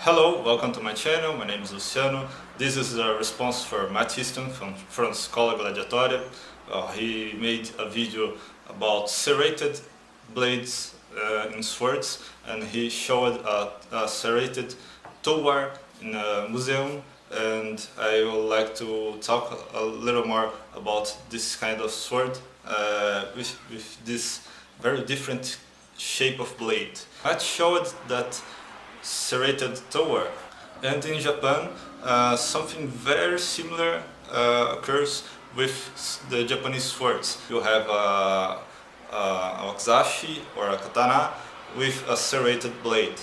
Hello, welcome to my channel. My name is Luciano. This is a response for Matiston from Scholagladiatoria. He made a video about serrated blades in swords, and he showed a serrated toolbar in a museum, and I would like to talk a little more about this kind of sword with this very different shape of blade. I showed that serrated tower, and in Japan something very similar occurs with the Japanese swords. You have a wakizashi or a katana with a serrated blade.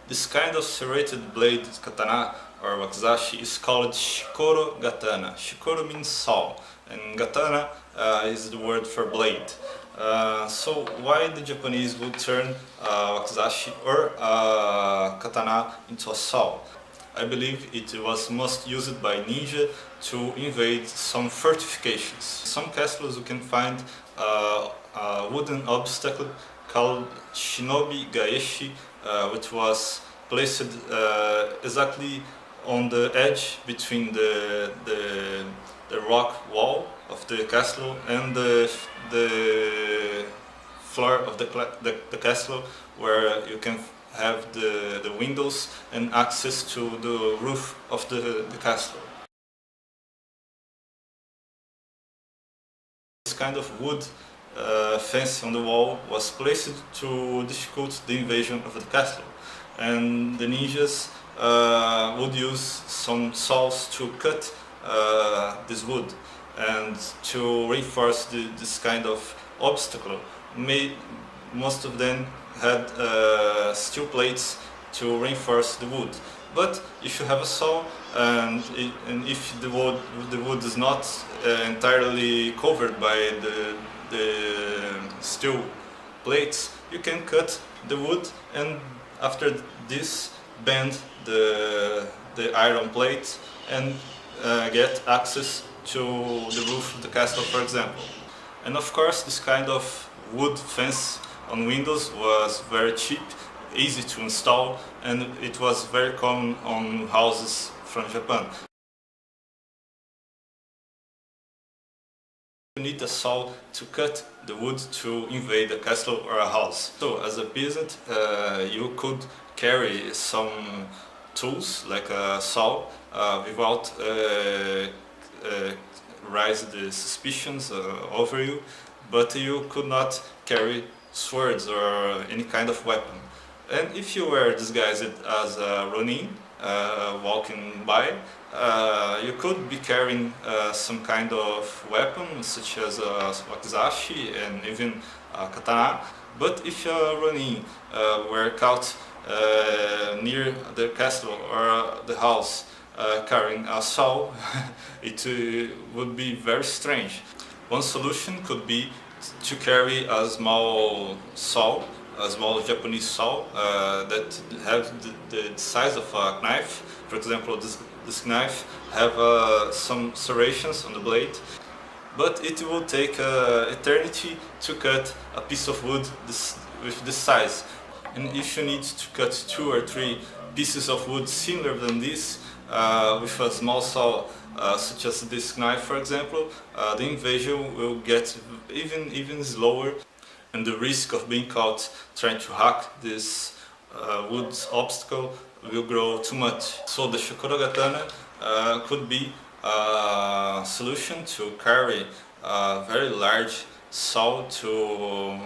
This kind of serrated blade katana or wakizashi is called Scholagatana. Shikoro means saw, and gatana is the word for blade. So why the Japanese would turn wakizashi or katana into a saw? I believe it was most used by ninja to invade some fortifications. Some castles you can find a wooden obstacle called shinobi gaeshi, which was placed exactly on the edge between the rock wall of the castle and the floor of the castle, where you can have the windows and access to the roof of the castle. This kind of wood fence on the wall was placed to difficult the invasion of the castle, and the ninjas would use some saws to cut this wood, and to reinforce this kind of obstacle. Most of them had steel plates to reinforce the wood. But if you have a saw and if the wood is not entirely covered by the steel plates, you can cut the wood and after this bend the iron plate and get access to the roof of the castle, for example. And of course, this kind of wood fence on windows was very cheap, easy to install, and it was very common on houses from Japan. You need a saw to cut the wood to invade a castle or a house. So as a peasant, you could carry some tools like a saw without raise the suspicions over you, but you could not carry swords or any kind of weapon. And if you were disguised as a ronin walking by, you could be carrying some kind of weapon such as a wakizashi and even a katana. But if a ronin were caught near the castle or the house carrying a saw, it would be very strange. One solution could be to carry a small saw, a small Japanese saw that have the size of a knife. For example, this knife have some serrations on the blade, but it will take eternity to cut a piece of wood with this size. And if you need to cut 2 or 3 pieces of wood similar than this with a small saw, such as this knife, for example, the invasion will get even slower, and the risk of being caught trying to hack this wood obstacle will grow too much. So the Scholagatana could be a solution to carry a very large saw to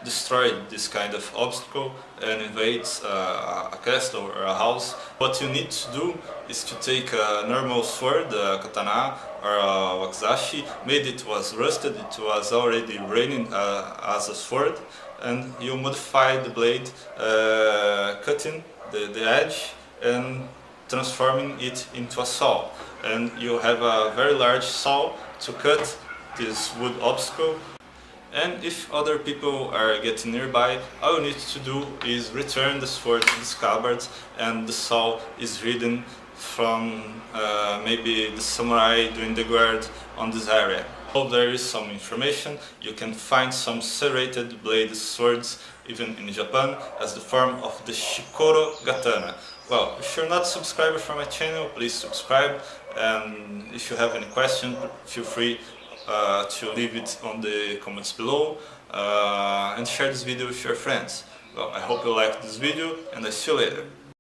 destroy this kind of obstacle and invade a castle or a house. What you need to do is to take a normal sword, a katana or a wakizashi. Maybe it was rusted, it was already raining as a sword, and you modify the blade, cutting the edge and transforming it into a saw. And you have a very large saw to cut this wood obstacle. And if other people are getting nearby, all you need to do is return the sword to the scabbard, and the saw is hidden from maybe the samurai doing the guard on this area. So there is some information. You can find some serrated blade swords even in Japan as the form of the Scholagladiatoria. Well, if you're not a subscriber for my channel, please subscribe, and if you have any question, feel free to leave it on the comments below, and share this video with your friends. Well, I hope you liked this video, and I see you later.